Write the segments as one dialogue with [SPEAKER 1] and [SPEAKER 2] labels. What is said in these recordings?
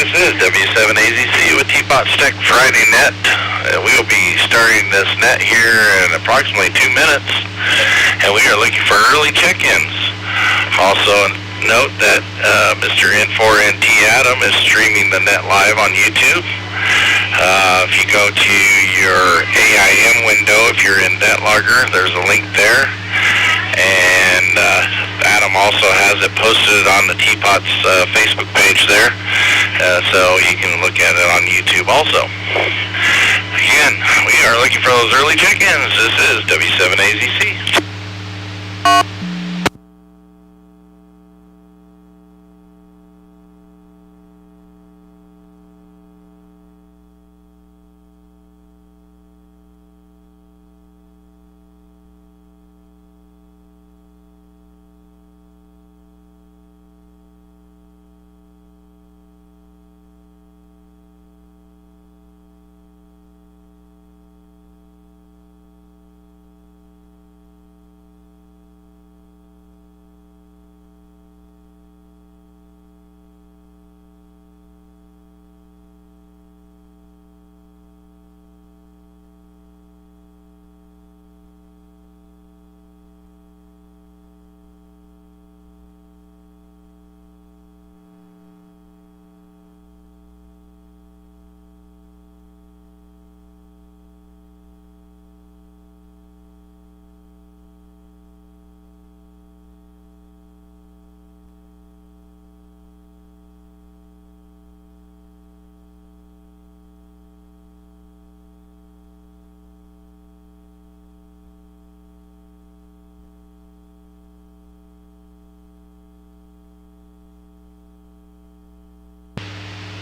[SPEAKER 1] this is W7AZC with Teapot Tech Friday Net. We will be starting this net here in approximately 2 minutes, and we are looking for early check-ins. Also, note that Mr. N4NT Adam is streaming the net live on YouTube. If you go to your AIM window, if you're in NetLogger, there's a link there. And Adam also has it posted on the Teapot's Facebook page there, so you can look at it on YouTube also. Again, we are looking for those early check-ins. This is W7AZC.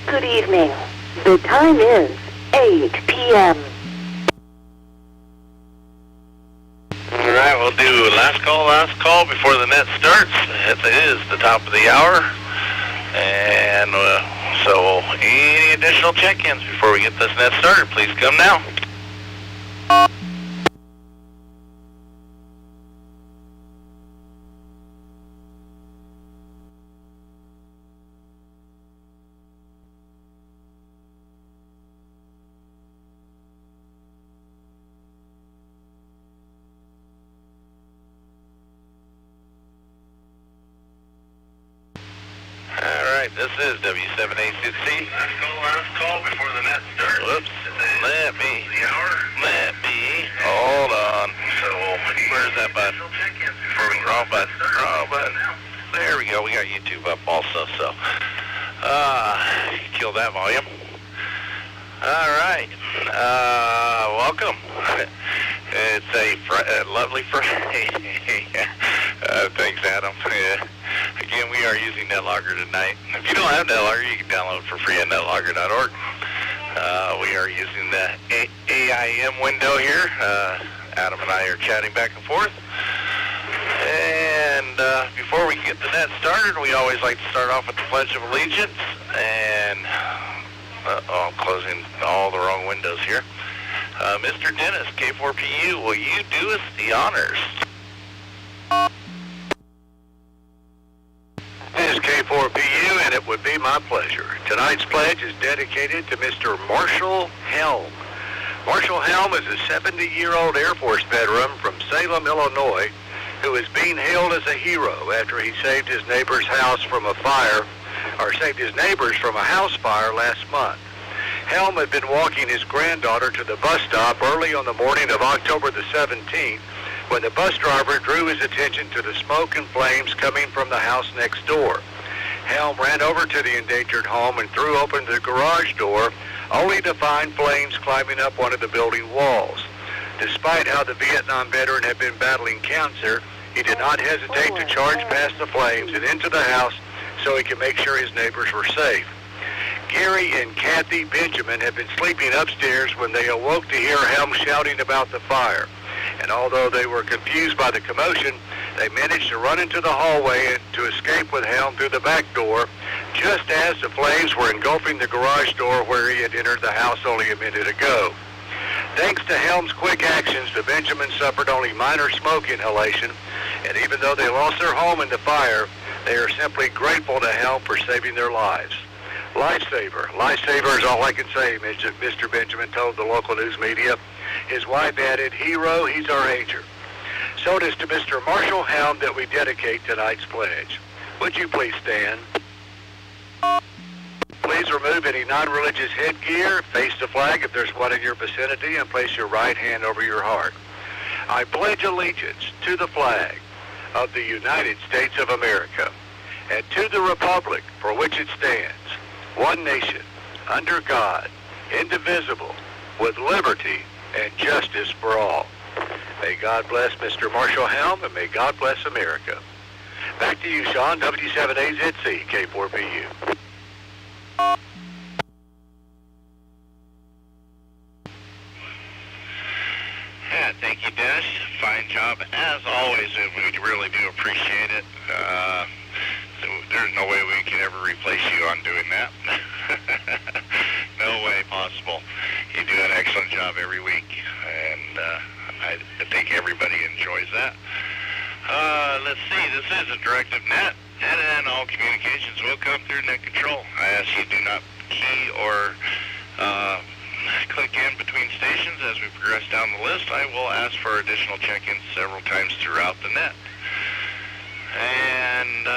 [SPEAKER 2] Good evening. The time is 8 p.m.
[SPEAKER 1] All right, we'll do last call before the net starts. It is the top of the hour. And so any additional check-ins before we get this net started, please come now. This is W7AZC. Last call before the net starts. Whoops. Let me. Hold on. Where's that button? Wrong button. There we go. We got YouTube up also. So, kill that volume. All right. Welcome. It's a lovely Friday. Thanks, Adam. Again, we are using NetLogger tonight. If you don't have NetLogger, you can download it for free at netlogger.org. We are using the AIM window here. Adam and I are chatting back and forth. And before we get the net started, we always like to start off with the Pledge of Allegiance. And I'm closing all the wrong windows here. Mr. Dennis, K4PU, will you do us the honors?
[SPEAKER 3] This is K4PU, and it would be my pleasure. Tonight's pledge is dedicated to Mr. Marshall Helm. Marshall Helm is a 70-year-old Air Force veteran from Salem, Illinois, who is being hailed as a hero after he saved his neighbor's house from a fire, or saved his neighbors from a house fire last month. Helm had been walking his granddaughter to the bus stop early on the morning of October the 17th, when the bus driver drew his attention to the smoke and flames coming from the house next door. Helm ran over to the endangered home and threw open the garage door, only to find flames climbing up one of the building walls. Despite how the Vietnam veteran had been battling cancer, he did not hesitate to charge past the flames and into the house so he could make sure his neighbors were safe. Gary and Kathy Benjamin had been sleeping upstairs when they awoke to hear Helm shouting about the fire. And although they were confused by the commotion, they managed to run into the hallway and to escape with Helm through the back door, just as the flames were engulfing the garage door where he had entered the house only a minute ago. Thanks to Helm's quick actions, the Benjamins suffered only minor smoke inhalation, and even though they lost their home in the fire, they are simply grateful to Helm for saving their lives. Lifesaver. Lifesaver is all I can say, Mr. Benjamin told the local news media. His wife added, hero, he's our ranger. So it is to Mr. Marshall Helm that we dedicate tonight's pledge. Would you please stand? Please remove any non-religious headgear, face the flag if there's one in your vicinity, and place your right hand over your heart. I pledge allegiance to the flag of the United States of America and to the republic for which it stands, one nation, under God, indivisible, with liberty and justice for all. May God bless Mr. Marshall Helm, and may God bless America. Back to you, Sean, W7AZC, K4PU.
[SPEAKER 1] Yeah, thank you, Dennis. Fine job, as always, and we really do appreciate it. There's no way we can ever replace you on doing that. No way possible. You do an excellent job every week, and I think everybody enjoys that. Let's see, this is a directive net, and all communications will come through net control. I ask you do not key or click in between stations. As we progress down the list, I will ask for additional check-ins several times throughout the net. And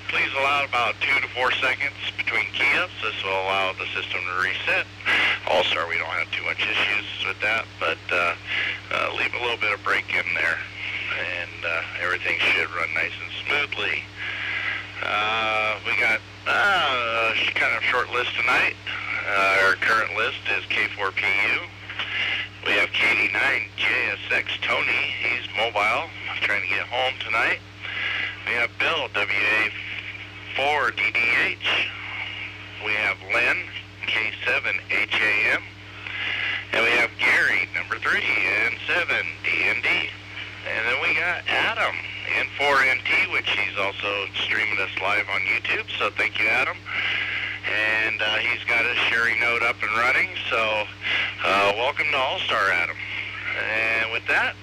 [SPEAKER 1] please allow about 2 to 4 seconds between key-ups. This will allow the system to reset. Also, we don't have too much issues with that, but leave a little bit of break in there, and everything should run nice and smoothly. We got kind of a short list tonight. Our current list is K4PU. We have KD9JSX Tony. He's mobile, trying to get home tonight. We have Bill, WA4DDH. We have Lynn, K7HAM. And we have Gary, number 3, N7, DND. And then we got Adam, N4NT, which he's also streaming us live on YouTube, so thank you, Adam. And he's got his sharing node up and running, so welcome to All-Star, Adam. And with that,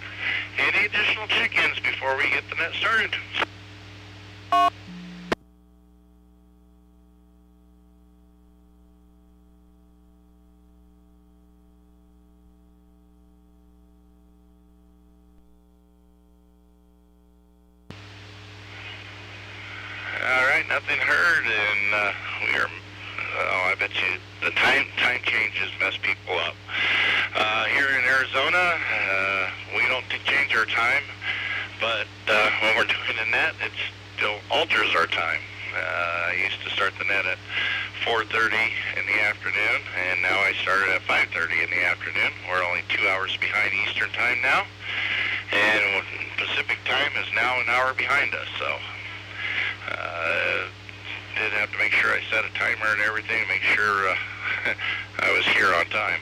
[SPEAKER 1] any additional check-ins before we get the net started? All right, nothing heard, and we are. I bet you the time changes mess people up. Here in Arizona, we don't change our time, but when we're doing the net, it still alters our time. I used to start the net at 4:30 in the afternoon, and now I started at 5:30 in the afternoon. We're only 2 hours behind Eastern time now, and Pacific time is now an hour behind us, so did have to make sure I set a timer and everything to make sure I was here on time.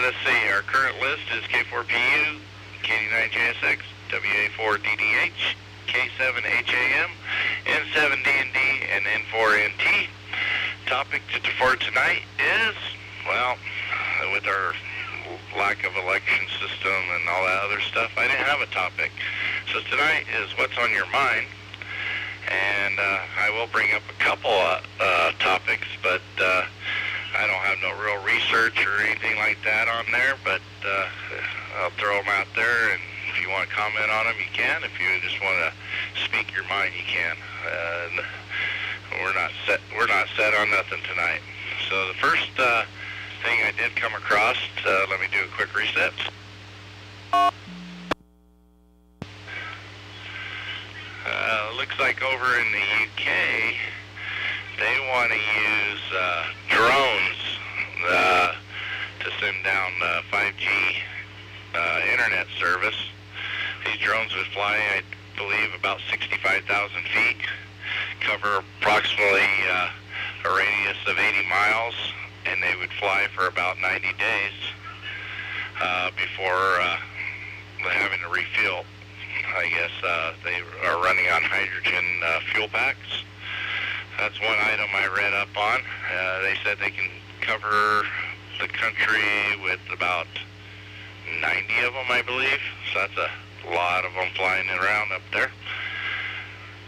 [SPEAKER 1] Let's see, our current list is K4PU, KD9JSX, WA4DDH, K7HAM, N7DND, and N4NT. Topic for tonight is, well, with our lack of election system and all that other stuff, I didn't have a topic. So tonight is what's on your mind. And I will bring up a couple topics, but I don't have no real research or anything like that on there, but I'll throw them out there, and if you want to comment on them, you can. If you just want to speak your mind, you can. We're not set on nothing tonight. So the first thing I did come across, let me do a quick reset. Looks like over in the UK, they want to use drones to send down 5G internet service. These drones would fly, I believe, about 65,000 feet, cover approximately a radius of 80 miles, and they would fly for about 90 days before having to refuel. I guess they are running on hydrogen fuel packs. That's one item I read up on. They said they can cover the country with about 90 of them, I believe. So that's a lot of them flying around up there.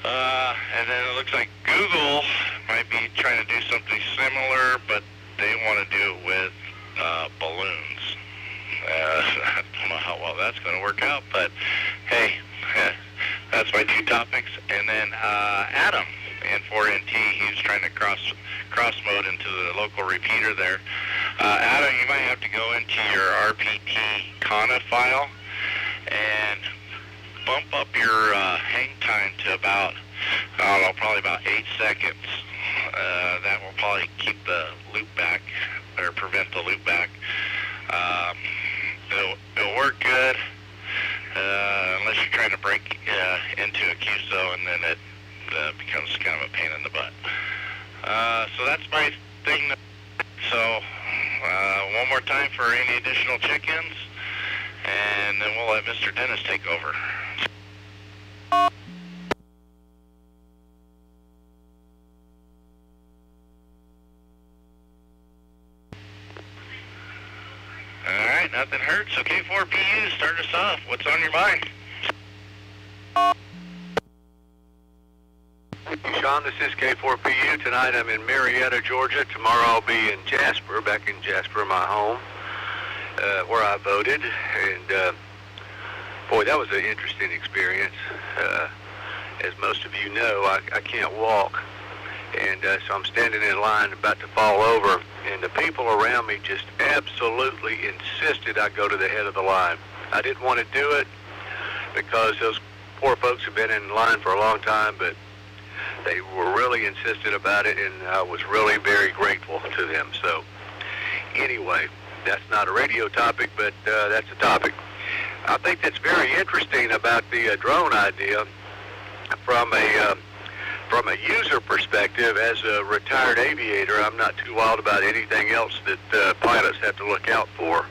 [SPEAKER 1] And then it looks like Google might be be trying to do something similar, but they want to do it with balloons. I don't know how well that's going to work out, but hey, that's my two topics. And then Adam in 4NT, he's trying to cross mode into the local repeater there. Adam, you might have to go into your RPT CANA file and bump up your hang time to about, I don't know, probably about 8 seconds. That will probably keep the loop back, or prevent the loop back. It'll work good, unless you're trying to break into a QSO, and then it becomes kind of a pain in the butt. So that's my thing. So one more time for any additional check-ins, and then we'll let Mr. Dennis take over. All right, nothing hurts. So K4PU, start us off. What's on your mind?
[SPEAKER 3] Sean, this is K4PU. Tonight I'm in Marietta, Georgia. Tomorrow I'll be in Jasper, back in Jasper, my home, where I voted. And boy, that was an interesting experience. As most of you know, I can't walk. And so I'm standing in line about to fall over, and the people around me just absolutely insisted I go to the head of the line. I didn't want to do it because those poor folks have been in line for a long time, but they were really insistent about it, and I was really very grateful to them. So anyway, that's not a radio topic, but that's a topic. I think that's very interesting about the drone idea from a user perspective. As a retired aviator, I'm not too wild about anything else that pilots have to look out for.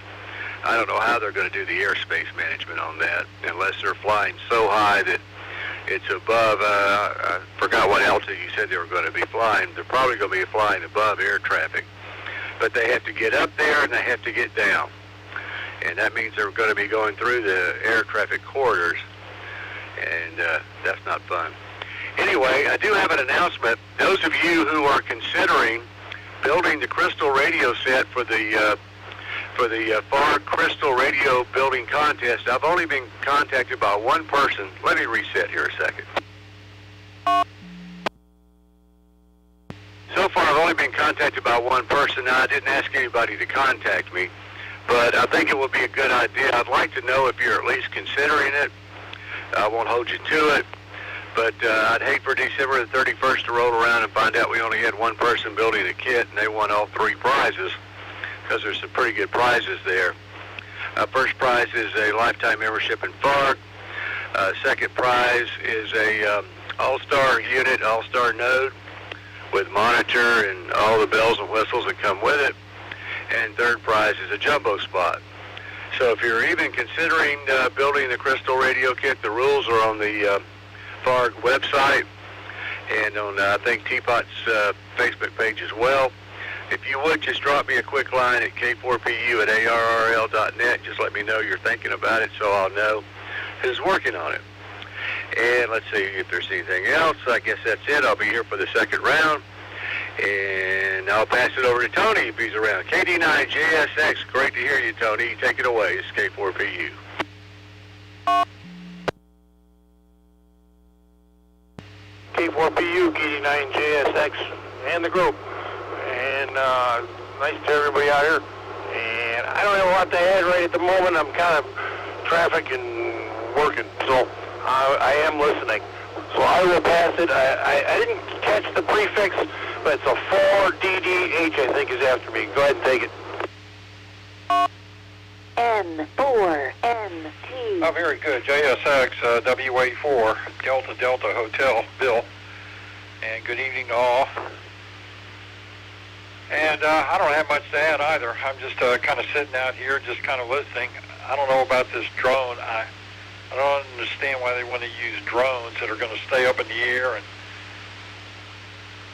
[SPEAKER 3] I don't know how they're going to do the airspace management on that unless they're flying so high that it's above, I forgot what altitude you said they were going to be flying. They're probably going to be flying above air traffic. But they have to get up there and they have to get down. And that means they're going to be going through the air traffic corridors. And that's not fun. Anyway, I do have an announcement. Those of you who are considering building the crystal radio set for the FAR Crystal Radio Building Contest, I've only been contacted by one person. Let me reset here a second. So far, I've only been contacted by one person. Now, I didn't ask anybody to contact me, but I think it would be a good idea. I'd like to know if you're at least considering it. I won't hold you to it, but I'd hate for December the 31st to roll around and find out we only had one person building a kit and they won all 3 prizes, because there's some pretty good prizes there. First prize is a lifetime membership in FARC. Second prize is a all-star unit, all-star node with monitor and all the bells and whistles that come with it. And third prize is a jumbo spot. So if you're even considering building the crystal radio kit, the rules are on the FARC website and on, I think, Teapot's Facebook page as well. If you would, just drop me a quick line at k4pu@arrl.net. Just let me know you're thinking about it so I'll know who's working on it. And let's see if there's anything else. I guess that's it. I'll be here for the second round. And I'll pass it over to Tony if he's around. KD9JSX, great to hear you, Tony. Take it away. It's K4PU.
[SPEAKER 4] K4PU, KD9JSX, and the group. And nice to everybody out here. And I don't have a lot to add right at the moment. I'm kind of traffic and working, so I am listening. So I will pass it. I didn't catch the prefix, but it's a 4DDH, I think, is after me. Go ahead and take it.
[SPEAKER 2] N4NT.
[SPEAKER 5] Oh, very good. JSX, WA4, Delta Delta Hotel, Bill. And good evening to all. And I don't have much to add either. I'm just kind of sitting out here, just kind of listening. I don't know about this drone. I don't understand why they want to use drones that are going to stay up in the air, and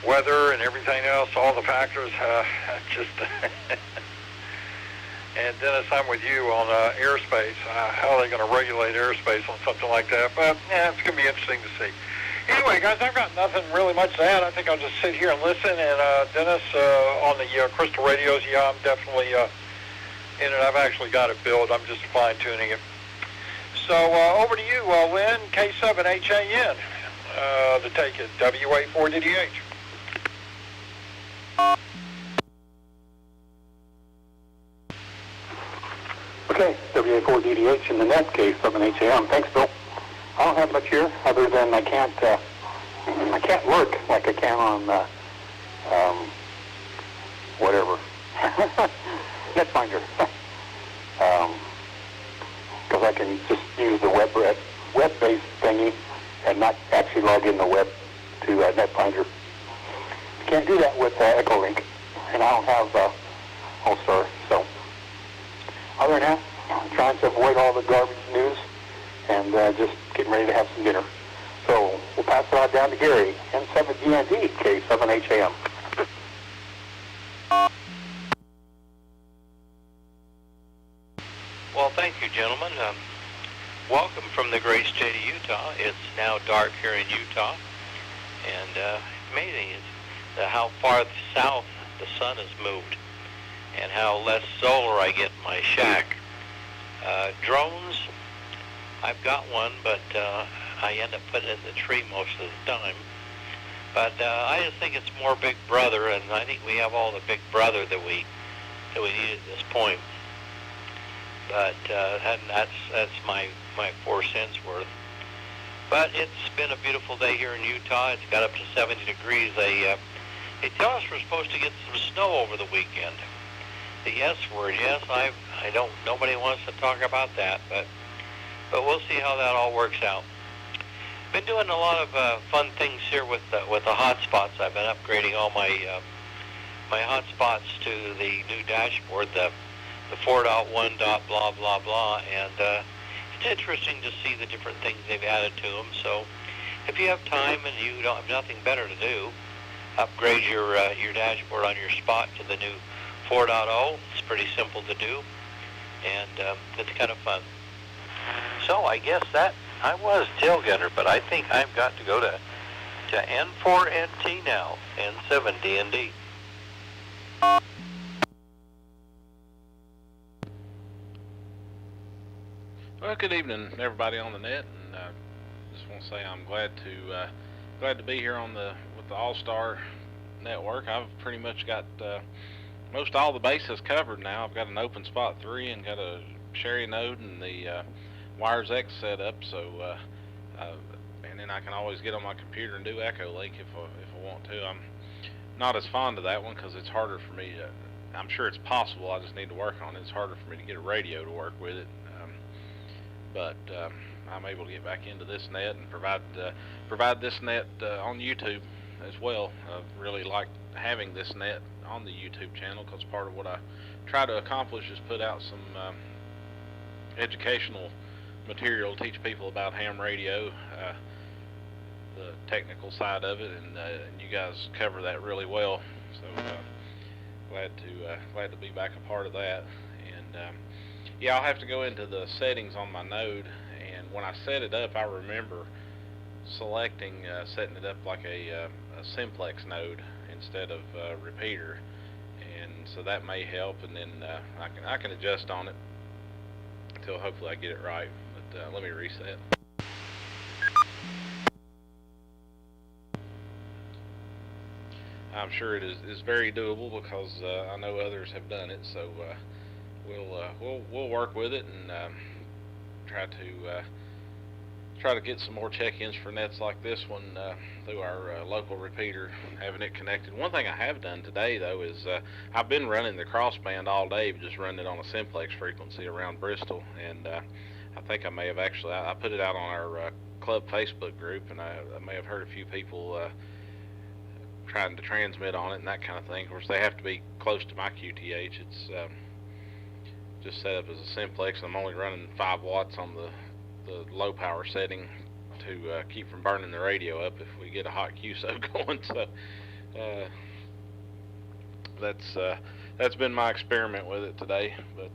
[SPEAKER 5] weather and everything else, all the factors. Just and Dennis, I'm with you on airspace. How are they going to regulate airspace on something like that? But yeah, it's going to be interesting to see. Anyway, guys, I've got nothing really much to add. I think I'll just sit here and listen. And Dennis, on the Crystal radios, yeah, I'm definitely in it. I've actually got it built. I'm just fine-tuning it. So over to you, Lynn, K7HAN, to take it, WA4DDH.
[SPEAKER 6] Okay, WA4DDH in the net, K7HAM. Thanks, Bill. I don't have much here other than I can't lurk like I can on whatever Netfinder, because I can just use the web-based thingy and not actually log in the web to Netfinder. Can't do that with Echolink, and I don't have All-Star. So other than that, I'm trying to avoid all the garbage news and just getting ready to have some dinner. So we'll pass it on down to Gary, N7DND, K7HAM.
[SPEAKER 7] Well, thank you, gentlemen. Welcome from the great state of Utah. It's now dark here in Utah, and amazing is how far south the sun has moved and how less solar I get in my shack. Drones, I've got one, but I end up putting it in the tree most of the time. But I just think it's more Big Brother, and I think we have all the Big Brother that we need at this point. But and that's my 4 cents worth. But it's been a beautiful day here in Utah. It's got up to 70 degrees. They tell us we're supposed to get some snow over the weekend. The S word, yes. I don't. Nobody wants to talk about that, but we'll see how that all works out. Been doing a lot of fun things here with the hotspots. I've been upgrading all my hotspots to the new dashboard, the 4.1. Blah blah blah, and it's interesting to see the different things they've added to them. So if you have time and you don't have nothing better to do, upgrade your dashboard on your spot to the new 4.0. It's pretty simple to do, and it's kind of fun. So I guess that I was tailgunner, but I think I've got to go to N4NT now, N7DND.
[SPEAKER 8] Well, good evening, everybody on the net, and just want to say I'm glad to be here with the All-Star Network. I've pretty much got most all the bases covered now. I've got an open spot 3 and got a Sherry node and the Wires X set up, so and then I can always get on my computer and do Echolink if I want to. I'm not as fond of that one because it's harder for me. I'm sure it's possible. I just need to work on it. It's harder for me to get a radio to work with it. But I'm able to get back into this net and provide this net on YouTube as well. I really like having this net on the YouTube channel because part of what I try to accomplish is put out some educational material, teach people about ham radio, the technical side of it, and you guys cover that really well. So glad to be back a part of that. And yeah, I'll have to go into the settings on my node, and when I set it up, I remember selecting setting it up like a simplex node instead of repeater, and so that may help. And then I can adjust on it until hopefully I get it right. But let me reset. I'm sure it is very doable because I know others have done it. So we'll work with it and try to get some more check-ins for nets like this one through our local repeater, having it connected. One thing I have done today though is I've been running the crossband all day, just running it on a simplex frequency around Bristol, and I think I may have actually I put it out on our club Facebook group, and I may have heard a few people trying to transmit on it and that kind of thing. Of course, they have to be close to my QTH. It's just set up as a simplex. I'm only running 5 watts on the low power setting to keep from burning the radio up if we get a hot QSO going. So that's been my experiment with it today. But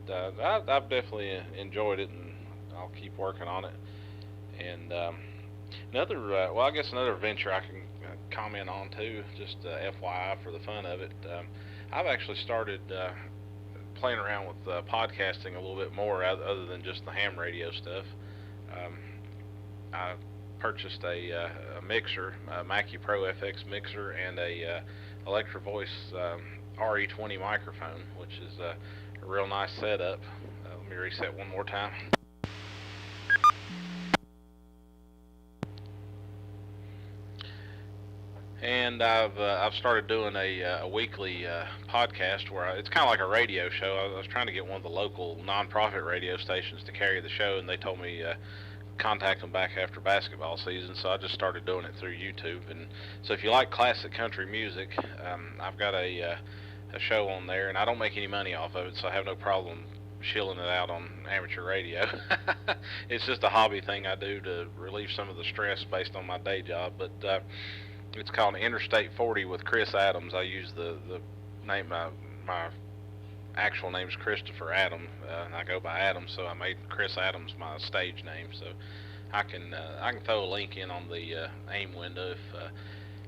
[SPEAKER 8] I've definitely enjoyed it, and I'll keep working on it. And Well, I guess another venture I can comment on too, just FYI for the fun of it. I've actually started playing around with podcasting a little bit more, other than just the ham radio stuff. I purchased a mixer, a Mackie Pro FX mixer, and a Electro Voice RE20 microphone, which is a real nice setup. Let me reset one more time. And I've started doing a weekly podcast where it's kind of like a radio show. I was trying to get one of the local nonprofit radio stations to carry the show, and they told me contact them back after basketball season, so I just started doing it through YouTube. And so if you like classic country music, I've got a show on there, and I don't make any money off of it, so I have no problem shilling it out on amateur radio. It's just a hobby thing I do to relieve some of the stress based on my day job. But it's called Interstate 40 with Chris Adams. I use the name, my actual name is Christopher Adam, and I go by Adam, so I made Chris Adams my stage name. So I can throw a link in on the AIM window. If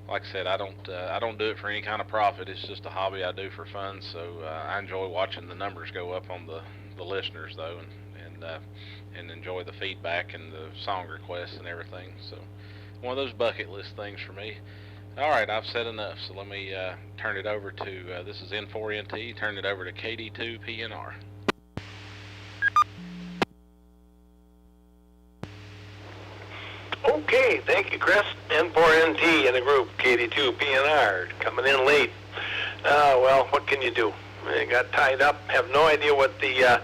[SPEAKER 8] like I said, I don't do it for any kind of profit. It's just a hobby I do for fun. So I enjoy watching the numbers go up on the listeners though, and enjoy the feedback and the song requests and everything. So one of those bucket list things for me. All right, I've said enough, so let me turn it over to, this is N4NT, turn it over to KD2PNR.
[SPEAKER 4] Okay, thank you, Chris. N4NT in the group, KD2PNR, coming in late. Well, what can you do? I got tied up, have no idea what the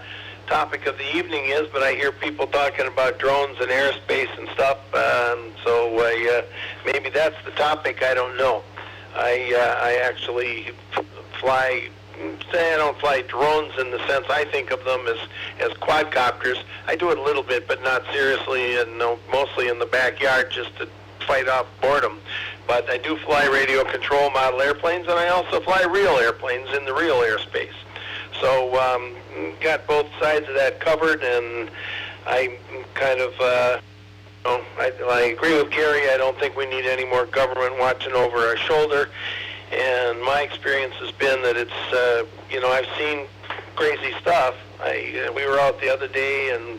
[SPEAKER 4] topic of the evening is, but I hear people talking about drones and airspace and stuff, so maybe that's the topic. I don't know. I actually fly. Say I don't fly drones in the sense I think of them as quadcopters. I do it a little bit, but not seriously, and mostly in the backyard just to fight off boredom. But I do fly radio control model airplanes, and I also fly real airplanes in the real airspace. So got both sides of that covered, and I kind of, I agree with Gary. I don't think we need any more government watching over our shoulder. And my experience has been that it's, I've seen crazy stuff. We were out the other day, and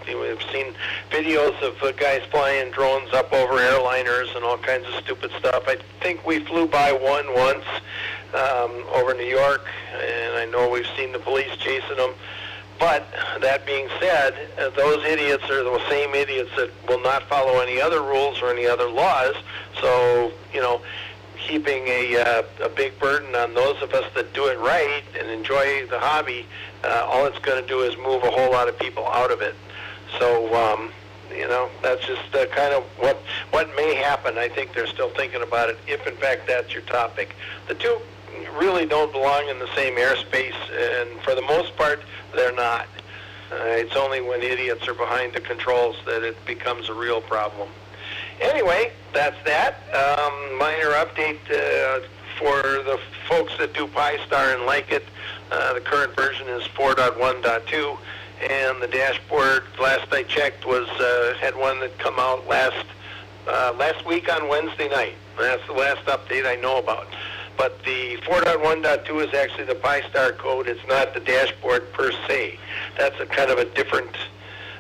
[SPEAKER 4] we've seen videos of guys flying drones up over airliners and all kinds of stupid stuff. I think we flew by one once over New York, and I know we've seen the police chasing them. But that being said, those idiots are the same idiots that will not follow any other rules or any other laws. So, keeping a big burden on those of us that do it right and enjoy the hobby, all it's going to do is move a whole lot of people out of it. So, that's just kind of what may happen. I think they're still thinking about it, if in fact that's your topic. The two really don't belong in the same airspace, and for the most part, they're not. It's only when idiots are behind the controls that it becomes a real problem. Anyway, that's that. Minor update for the folks that do Pi-Star and like it. The current version is 4.1.2, and the dashboard, last I checked, had one that come out last week on Wednesday night. That's the last update I know about. But the 4.1.2 is actually the Pi-Star code. It's not the dashboard per se. That's a kind of a different.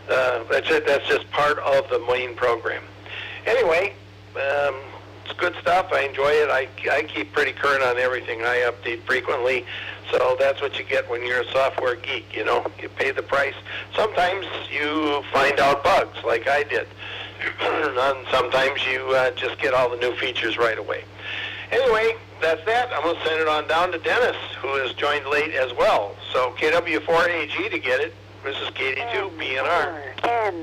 [SPEAKER 4] That's just part of the main program. Anyway, it's good stuff. I enjoy it. I keep pretty current on everything. I update frequently. So that's what you get when you're a software geek, You pay the price. Sometimes you find out bugs, like I did. And sometimes you just get all the new features right away. Anyway, that's that. I'm going to send it on down to Dennis, who has joined late as well. So KW4AG to get it. This is KD2PNR.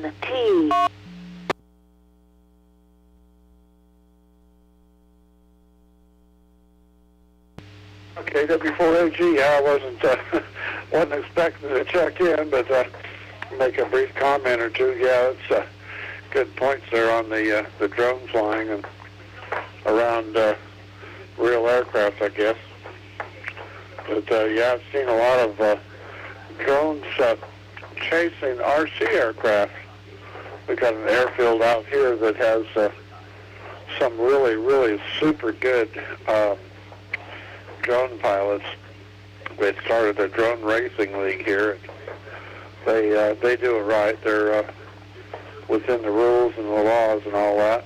[SPEAKER 2] NT.
[SPEAKER 9] Okay, W4AG, I wasn't expecting to check in, but make a brief comment or two. Yeah, it's good points there on the drone flying and around real aircraft, I guess. But yeah, I've seen a lot of drones chasing RC aircraft, we've got an airfield out here that has some really, really super good drone pilots. They started a drone racing league here. They do it right. They're within the rules and the laws and all that.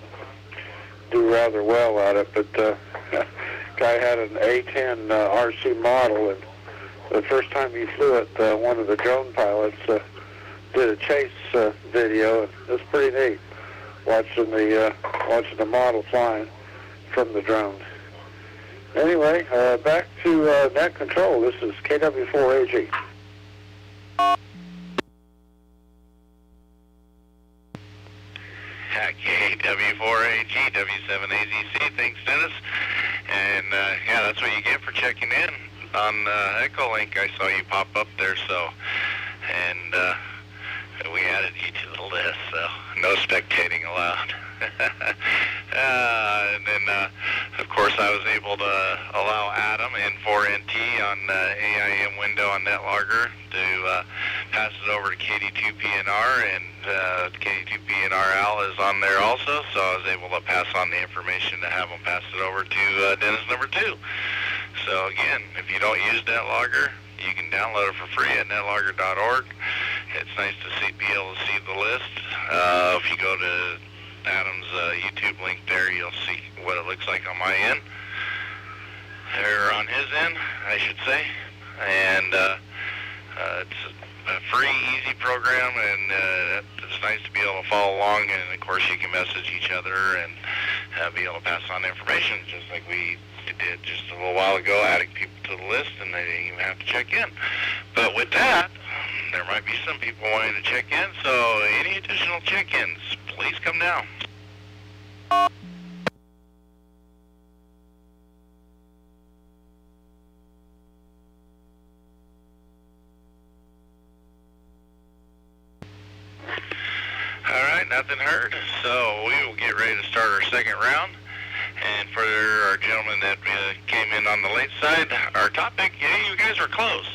[SPEAKER 9] Do rather well at it, but guy had an A10 RC model, and the first time he flew it, one of the drone pilots did a chase video, and it's pretty neat watching the model flying from the drone. Anyway, back to net control. This is KW4AG.
[SPEAKER 1] KW4AG, W7AZC, thanks Dennis. And yeah, that's what you get for checking in on Echolink. I saw you pop up there, so, and we added you to the list, so no spectating allowed. And then, of course, I was able to allow Adam N4NT on AIM window on NetLogger to pass it over to KD2PNR, and KD2PNR Al is on there also, so I was able to pass on the information to have him pass it over to Dennis number 2. So again, if you don't use NetLogger, you can download it for free at netlogger.org. It's nice to be able to see the list. If you go to Adam's YouTube link there, you'll see what it looks like on my end, or on his end, I should say. And it's a free, easy program, and it's nice to be able to follow along. And of course, you can message each other and be able to pass on information, just like we did just a little while ago, adding people to the list, and they didn't even have to check in. But with that, there might be some people wanting to check in, so any additional check-ins, please come down. Alright, nothing heard, so we will get ready to start our second round. And for our gentleman that came in on the late side, our topic, yeah, you guys were close.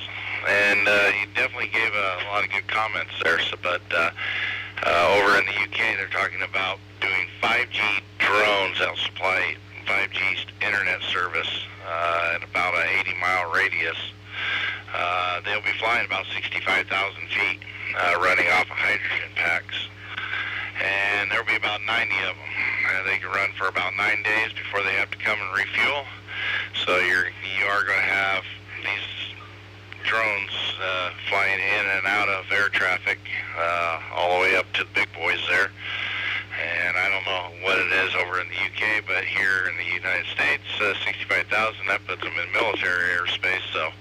[SPEAKER 1] And you definitely gave a lot of good comments there. So, but over in the UK, they're talking about doing 5G drones that will supply 5G internet service at about an 80-mile radius. They'll be flying about 65,000 feet, running off of hydrogen packs. And there'll be about 90 of them. They can run for about 9 days before they have to come and refuel. So you are going to have these drones flying in and out of air traffic all the way up to the big boys there. And I don't know what it is over in the UK, but here in the United States, 65,000, that puts them in military airspace. So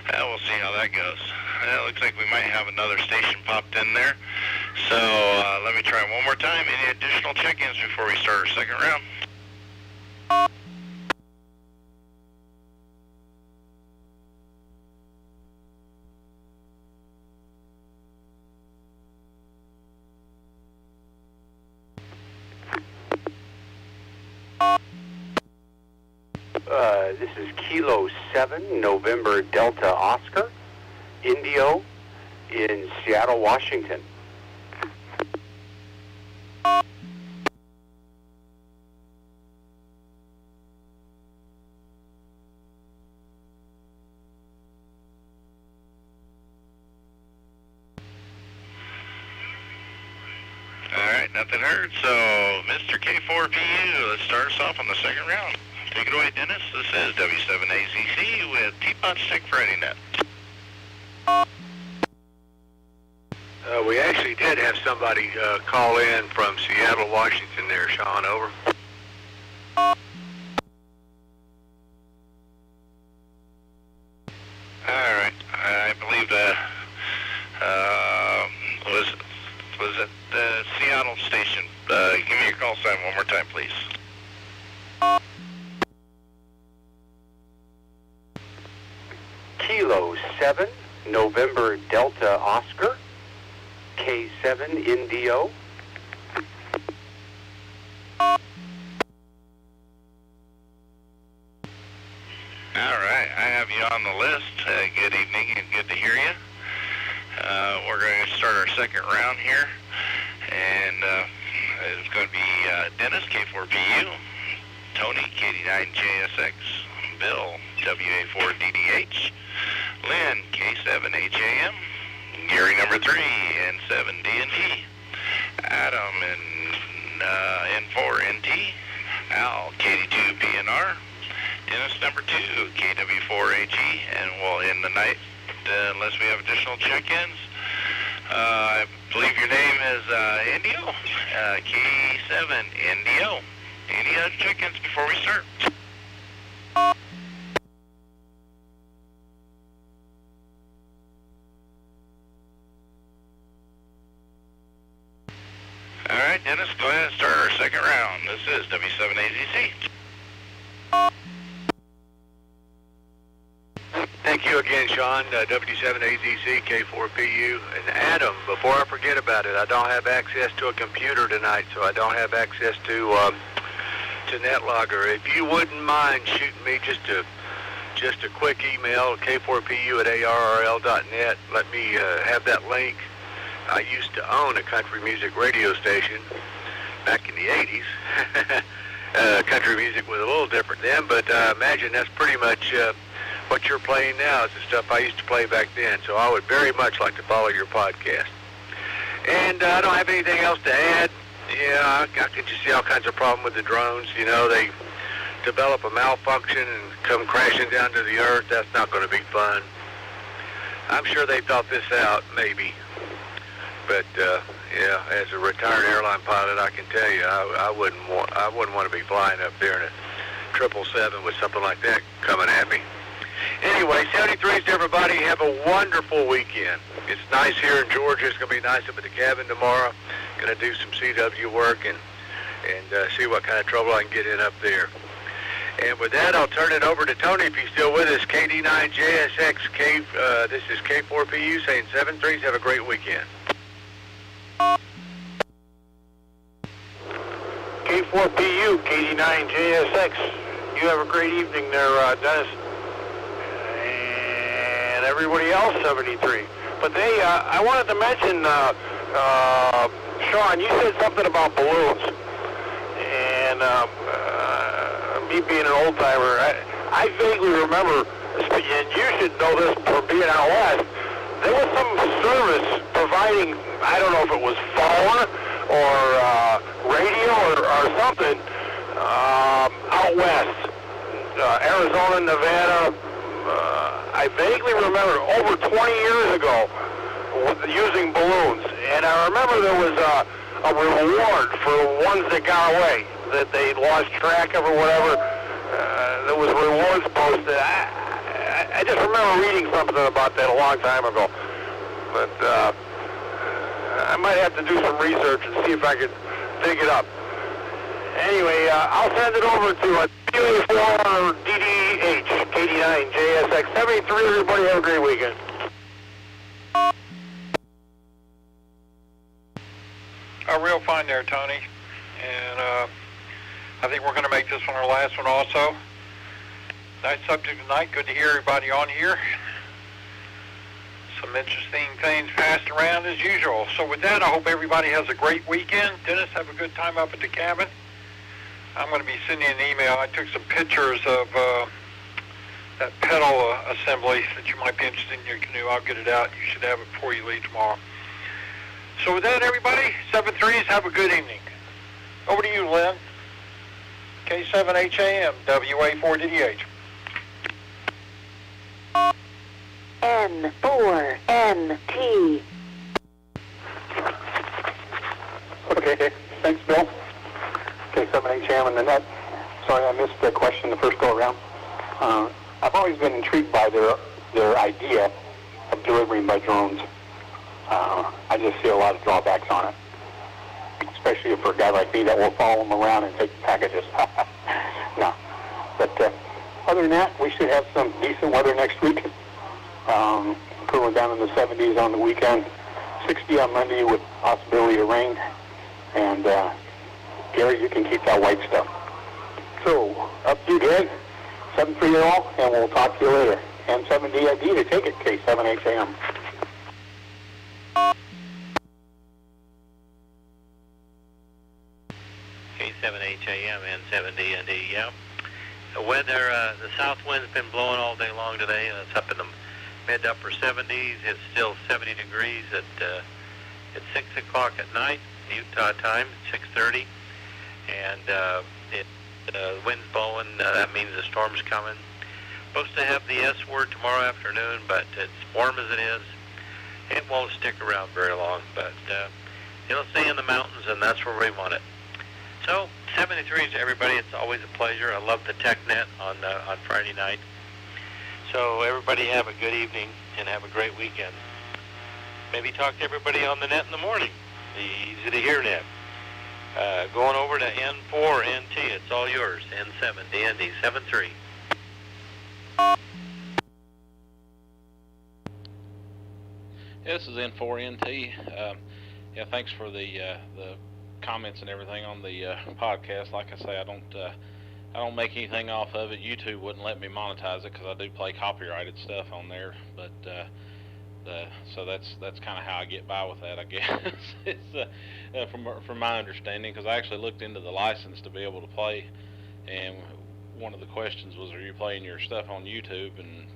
[SPEAKER 1] we'll see how that goes. It looks like we might have another station popped in there. So let me try one more time. Any additional check-ins before we start our second round?
[SPEAKER 6] This is Kilo 7, November Delta Oscar, Indio, in Seattle, Washington.
[SPEAKER 1] Alright, nothing heard. So, Mr. K4PU, let's start us off on the second round. Take it away, Dennis. This is W7AZC with Teapot Stick Friday Net.
[SPEAKER 3] We actually did have somebody call in from Seattle, Washington there, Sean, over.
[SPEAKER 1] Alright, I believe was it the Seattle station. Give me your call sign one more time, please.
[SPEAKER 6] Kilo 7, November Delta Oscar, K7 Indio.
[SPEAKER 1] Alright, I have you on the list. Good evening and good to hear you. We're going to start our second round here. And it's going to be Dennis, K4PU, Tony, KD9JSX, Bill, WA4DDH, Lynn, K7HAM, Gary number 3, N7DNT, Adam, N4NT, Al, KD2PNR, Dennis number 2, KW4AG, and we'll end the night unless we have additional check-ins. I believe your name is Indio, K7 Indio. Any other check-ins before we start? All right, Dennis, go ahead and start our second round. This is W7AZC.
[SPEAKER 3] Thank you again, Sean. W7AZC, K4PU. And Adam, before I forget about it, I don't have access to a computer tonight, so I don't have access to NetLogger. If you wouldn't mind shooting me just a quick email, k4pu@arrl.net. Let me have that link. I used to own a country music radio station back in the 80s. Country music was a little different then, but I imagine that's pretty much what you're playing now is the stuff I used to play back then. So I would very much like to follow your podcast. And I don't have anything else to add. Yeah, I can just see all kinds of problems with the drones. You know, they develop a malfunction and come crashing down to the earth. That's not going to be fun. I'm sure they thought this out, maybe. But yeah, as a retired airline pilot, I can tell you, I wouldn't want to be flying up there in a 777 with something like that coming at me. Anyway, 73s to everybody. Have a wonderful weekend. It's nice here in Georgia. It's going to be nice up at the cabin tomorrow. Going to do some CW work and see what kind of trouble I can get in up there. And with that, I'll turn it over to Tony if he's still with us. KD9JSX, this is K4PU saying 73s. Have a great weekend.
[SPEAKER 4] K4PU, KD9JSX. You have a great evening there, Dennis. And everybody else, 73. But I wanted to mention, Sean, you said something about balloons. And me being an old-timer, I vaguely remember, and you should know this from being out west, there was some service providing, I don't know if it was phone or radio or something, out west, Arizona, Nevada. I vaguely remember over 20 years ago using balloons, and I remember there was a reward for ones that got away, that they lost track of or whatever. There was rewards posted. I just remember reading something about that a long time ago, but I might have to do some research and see if I could dig it up. Anyway, I'll send it over to WA4DDH, KD9JSX 73. Everybody have a great weekend.
[SPEAKER 5] Real fine there, Tony. And I think we're going to make this one our last one also. Nice subject tonight. Good to hear everybody on here. Some interesting things passed around as usual. So with that, I hope everybody has a great weekend. Dennis, have a good time up at the cabin. I'm going to be sending an email. I took some pictures of that pedal assembly that you might be interested in your canoe. I'll get it out. You should have it before you leave tomorrow. So with that, everybody, 7-3s, have a good evening. Over to you, Lynn. K7HAM, WA4DDH.
[SPEAKER 2] N4NT.
[SPEAKER 6] Okay, thanks, Bill. K7HAM in the net. Sorry I missed the question the first go around. I've always been intrigued by their idea of delivering by drones. I just see a lot of drawbacks on it, especially for a guy like me that will follow them around and take packages. No. But other than that, we should have some decent weather next week. Cooling down in the 70s on the weekend, 60 on Monday with possibility of rain. And Gary, you can keep that white stuff. So, up to you, Gary. 7-3 all, and we'll talk to you later. N7DID to take it, K7HAM.
[SPEAKER 7] The weather, the south wind's been blowing all day long today, and it's up in the mid to upper 70s. It's still 70 degrees at 6 o'clock at night, Utah time, 6:30. And the wind's blowing. That means the storm's coming. Supposed to have the S word tomorrow afternoon, but it's warm as it is. It won't stick around very long, but it'll stay in the mountains, and that's where we want it. So, 73 to everybody. It's always a pleasure. I love the TechNet on Friday night. So everybody have a good evening and have a great weekend. Maybe talk to everybody on the net in the morning, the easy to hear net. Going over to N4NT, it's all yours. N7, DND 73.
[SPEAKER 8] Yeah, this is N4NT. Yeah, thanks for the comments and everything on the podcast. Like I say, I don't make anything off of it. YouTube wouldn't let me monetize it because I do play copyrighted stuff on there. But so that's kind of how I get by with that, I guess. It's from my understanding, because I actually looked into the license to be able to play, and one of the questions was, "Are you playing your stuff on YouTube and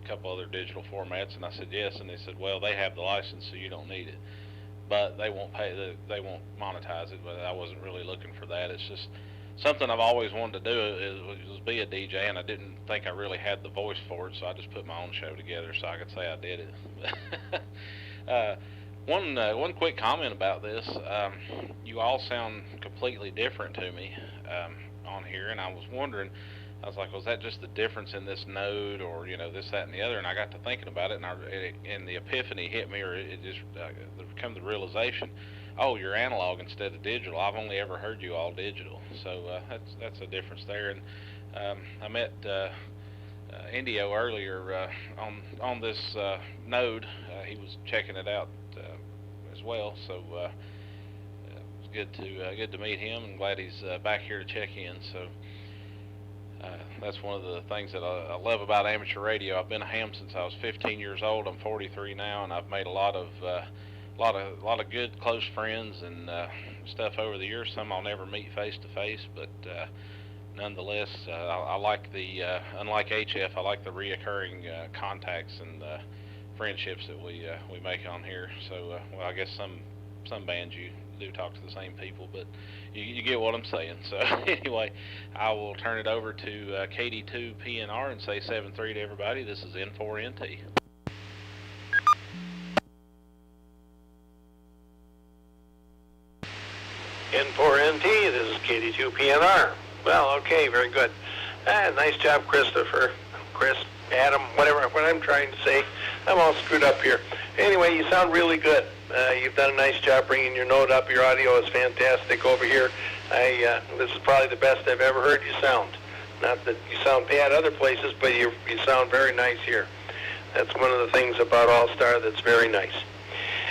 [SPEAKER 8] a couple other digital formats?" And I said yes, and they said, "Well, they have the license, so you don't need it, but they won't they won't monetize it." But I wasn't really looking for that. It's just something I've always wanted to do was be a DJ, and I didn't think I really had the voice for it, so I just put my own show together so I could say I did it. One quick comment about this. You all sound completely different to me on here, and I was wondering, I was like, was that just the difference in this node, or this, that, and the other? And I got to thinking about it, and the epiphany hit me, or it just come the realization, oh, you're analog instead of digital. I've only ever heard you all digital, so that's a difference there. And I met Indio earlier on this node. He was checking it out as well, so it was good to meet him, and glad he's back here to check in. So that's one of the things that I love about amateur radio. I've been a ham since I was 15 years old. I'm 43 now, and I've made a lot of good close friends and stuff over the years. Some I'll never meet face to face, but nonetheless, I like the unlike HF, I like the reoccurring contacts and friendships that we make on here. So well, I guess some bands you do talk to the same people, but you get what I'm saying. So anyway, I will turn it over to KD2PNR and say 7-3 to everybody. This is N4NT.
[SPEAKER 4] N4NT, this is KD2PNR. Well, okay, very good. Nice job, Christopher, Chris, Adam, whatever, what I'm trying to say. I'm all screwed up here. Anyway, you sound really good. You've done a nice job bringing your note up. Your audio is fantastic over here. This is probably the best I've ever heard you sound. Not that you sound bad other places, but you sound very nice here. That's one of the things about All-Star that's very nice.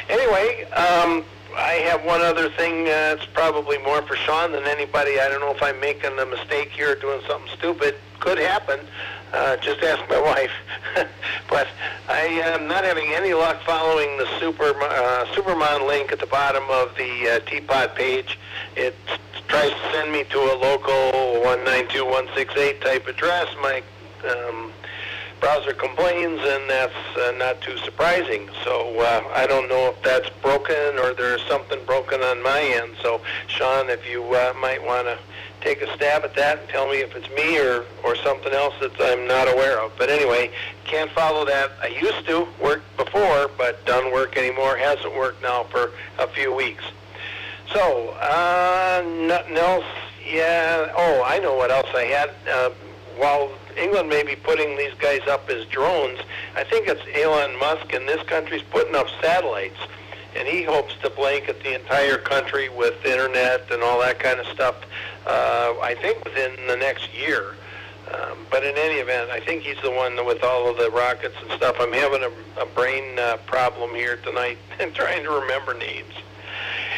[SPEAKER 4] Anyway, I have one other thing that's probably more for Sean than anybody. I don't know if I'm making a mistake here, doing something stupid. Could happen. Just ask my wife. But I am not having any luck following the Supermon link at the bottom of the Teapot page. It tries to send me to a local 192.168 type address. My browser complains, and that's not too surprising. So I don't know if that's broken or there's something broken on my end. So Sean, if you might want to take a stab at that and tell me if it's me or something else that I'm not aware of. But anyway, can't follow that. I used to work before, but doesn't work anymore. Hasn't worked now for a few weeks. So nothing else. Yeah. Oh, I know what else I had. While England may be putting these guys up as drones, I think it's Elon Musk in this country's putting up satellites, and he hopes to blanket the entire country with internet and all that kind of stuff, I think within the next year. But in any event, I think he's the one with all of the rockets and stuff. I'm having a brain problem here tonight and trying to remember names.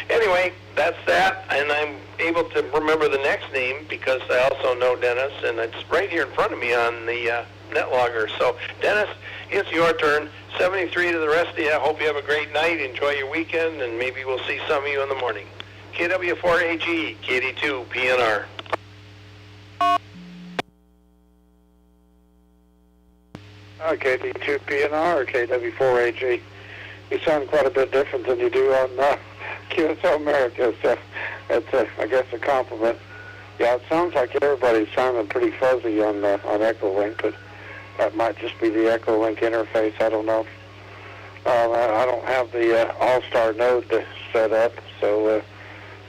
[SPEAKER 4] Anyway, that's that, and I'm able to remember the next name because I also know Dennis, and it's right here in front of me on the net logger. So, Dennis, it's your turn. 73 to the rest of you. I hope you have a great night. Enjoy your weekend, and maybe we'll see some of you in the morning. KW4AG, KD2PNR.
[SPEAKER 9] KD2PNR or KW4AG. You sound quite a bit different than you do on QSO America, so that's, I guess, a compliment. Yeah, it sounds like everybody's sounding pretty fuzzy on Echolink, but that might just be the Echolink interface. I don't know. I don't have the All-Star node set up, so you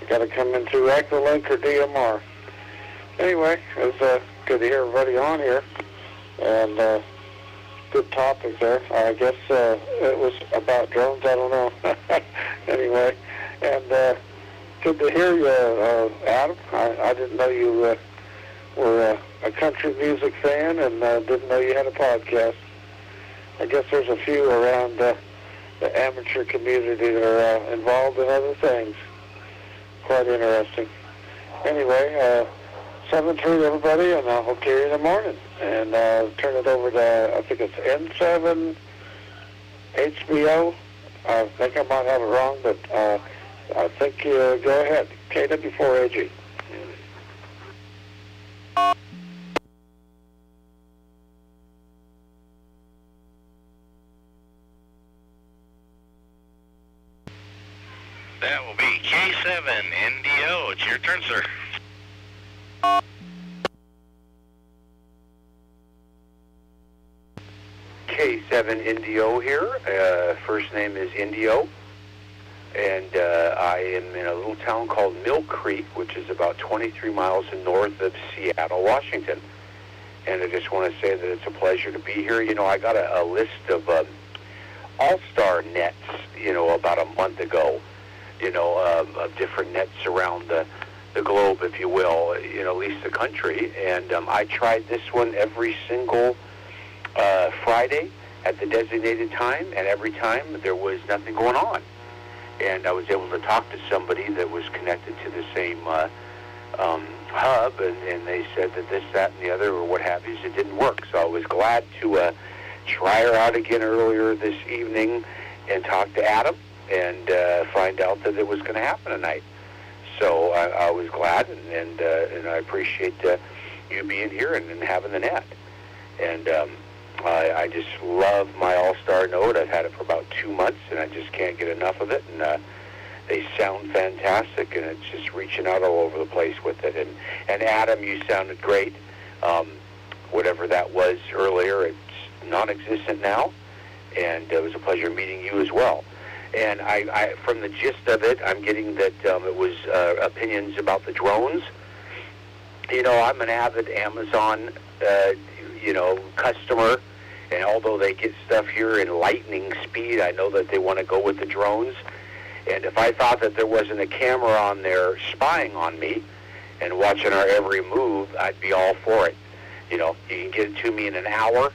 [SPEAKER 9] got to come into Echolink or DMR. Anyway, it was good to hear everybody on here, and good topic there. I guess it was about drones. I don't know. Anyway, and good to hear you, Adam. I didn't know you were a country music fan, and didn't know you had a podcast. I guess there's a few around the amateur community that are involved in other things. Quite interesting. Anyway, 7-3 everybody, and I'll hear you in the morning. And turn it over to, I think it's N7 HBO. I think I might have it wrong, but I think go ahead. KW4AG.
[SPEAKER 1] That will be K7 NDO. It's your turn, sir.
[SPEAKER 10] K7 Indio here. First name is Indio. And I am in a little town called Mill Creek, which is about 23 miles north of Seattle, Washington. And I just want to say that it's a pleasure to be here. You know, I got a list of all-star nets, you know, about a month ago, you know, of different nets around the globe, if you will, you know, at least the country. And I tried this one every single Friday at the designated time, and every time there was nothing going on. And I was able to talk to somebody that was connected to the same hub, and they said that this, that, and the other, or what have you, it didn't work. So I was glad to try her out again earlier this evening and talk to Adam and find out that it was going to happen tonight. So I was glad, and I appreciate you being here and having the net. And I just love my All-Star node. I've had it for about 2 months, and I just can't get enough of it. And they sound fantastic, and it's just reaching out all over the place with it. And Adam, you sounded great. Whatever that was earlier, it's non-existent now, and it was a pleasure meeting you as well. And I from the gist of it, I'm getting that it was opinions about the drones. You know, I'm an avid Amazon, you know, customer, and although they get stuff here in lightning speed, I know that they want to go with the drones. And if I thought that there wasn't a camera on there spying on me and watching our every move, I'd be all for it. You know, you can get it to me in an hour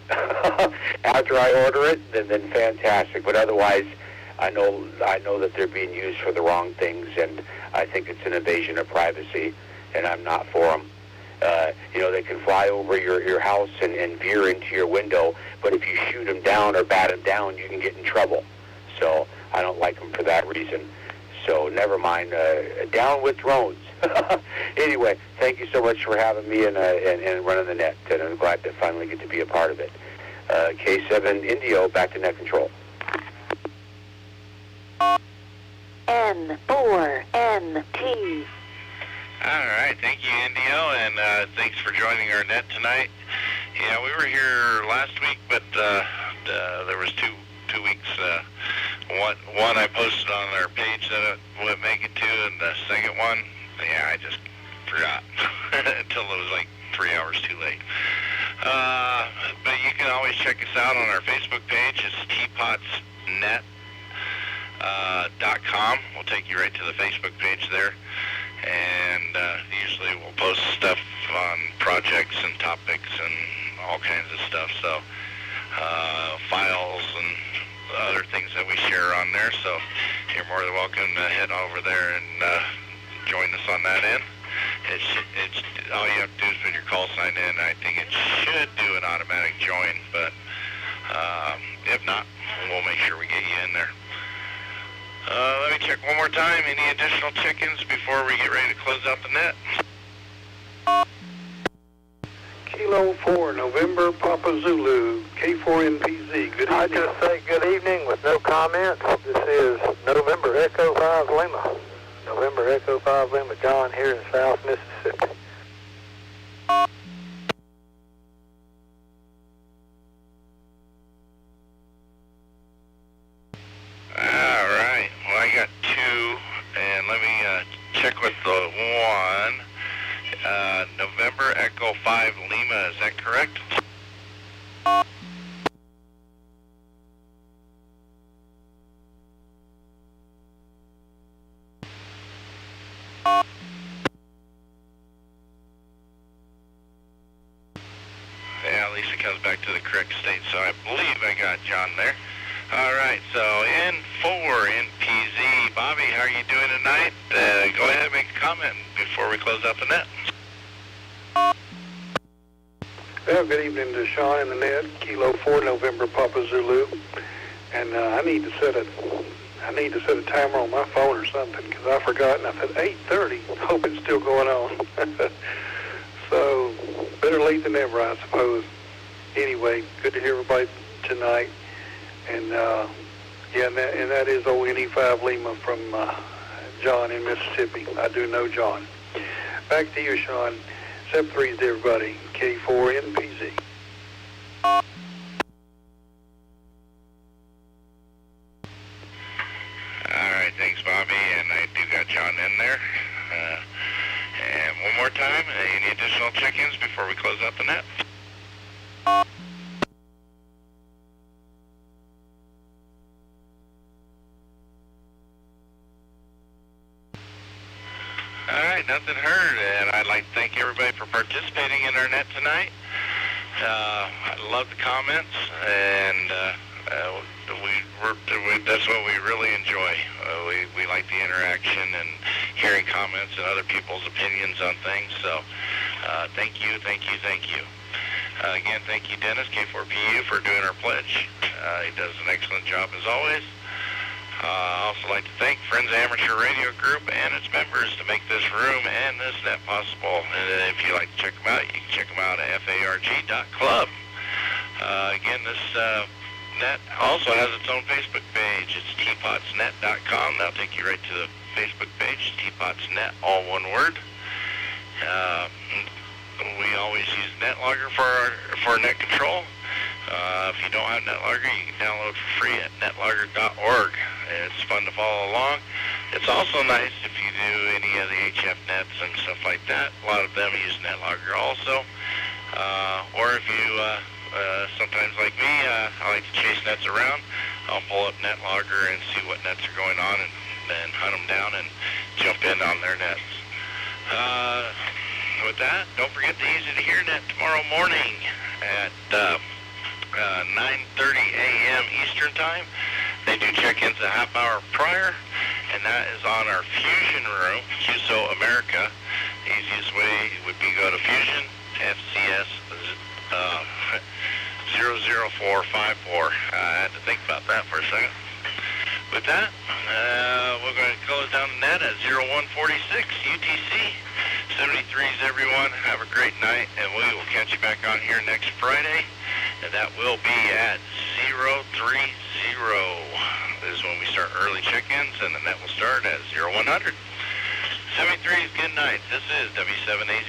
[SPEAKER 10] after I order it, then fantastic. But otherwise, I know that they're being used for the wrong things, and I think it's an invasion of privacy, and I'm not for them. You know, they can fly over your house and veer into your window, but if you shoot them down or bat them down, you can get in trouble. So I don't like them for that reason. So never mind. Down with drones. Anyway, thank you so much for having me and running the net, and I'm glad to finally get to be a part of it. K7 Indio, back to net control.
[SPEAKER 2] N4NT.
[SPEAKER 1] All right, thank you, Indio, and thanks for joining our net tonight. Yeah, we were here last week, but there was two weeks. One I posted on our page that it wouldn't make it to, and the second one, yeah, I just forgot until it was like 3 hours too late. But you can always check us out on our Facebook page. It's teapotsnet.com. We'll take you right to the Facebook page there. And usually we'll post stuff on projects and topics and all kinds of stuff. So files and other things that we share on there. So you're more than welcome to head over there and join us on that end. It's all you have to do is put your call sign in. I think it should do an automatic join, but if not, we'll make sure we get you in there. Let me check one more time. Any additional check-ins before we get ready to close out the net?
[SPEAKER 9] Kilo 4, November, Papa Zulu, K4 K4NPZ. Good
[SPEAKER 4] I
[SPEAKER 9] evening.
[SPEAKER 4] just say good evening with no comments. This is November Echo 5 Lima. November Echo 5 Lima, John here in South Mississippi.
[SPEAKER 1] All right. Well, I got two, and let me check with the one. November Echo 5 Lima, is that correct? Yeah, at least it comes back to the correct state, so I believe I got John there. All right, so N4 NPZ. Bobby, how are you doing tonight? Go ahead and make a comment before we close out the net.
[SPEAKER 9] Well, good evening to Sean in the net, Kilo 4 November Papa Zulu. And I need to set a timer on my phone or something because I forgot, and I said 8:30. Hope it's still going on. So better late than never, I suppose. Anyway, good to hear everybody tonight. And yeah, and that is ONE5 Lima from John in Mississippi. I do know John. Back to you, Sean. 7-3 to everybody. K4NPZ.
[SPEAKER 1] All right, thanks, Bobby. And I do got John in there. And one more time, any additional check-ins before we close out the net? All right, nothing heard, and I'd like to thank everybody for participating in our net tonight. I love the comments, and that's what we really enjoy. We like the interaction and hearing comments and other people's opinions on things. So thank you. Again, thank you, Dennis, K4PU, for doing our pledge. He does an excellent job as always. I also like to thank Friends Amateur Radio Group and its members to make this room and this net possible. And if you'd like to check them out, you can check them out at farg.club. Again, this net also has its own Facebook page. It's teapotsnet.com. That'll take you right to the Facebook page, teapotsnet, all one word. We always use NetLogger for net control. If you don't have NetLogger, you can download for free at netlogger.org. It's fun to follow along. It's also nice if you do any of the HF nets and stuff like that. A lot of them use NetLogger also. Or if you, sometimes like me, I like to chase nets around. I'll pull up NetLogger and see what nets are going on and then hunt them down and jump in on their nets. With that, don't forget the Easy to Hear net tomorrow morning at 9:30 a.m. Eastern Time. They do check-ins a half hour prior, and that is on our Fusion room, QSO America. The easiest way would be go to Fusion, FCS 00454. I had to think about that for a second. With that, we're going to close down the net at 0146 UTC. 73s, everyone. Have a great night, and we will catch you back on here next Friday. And that will be at 030. This is when we start early check-ins, and the net will start at 0100. 73s, good night. This is W7AC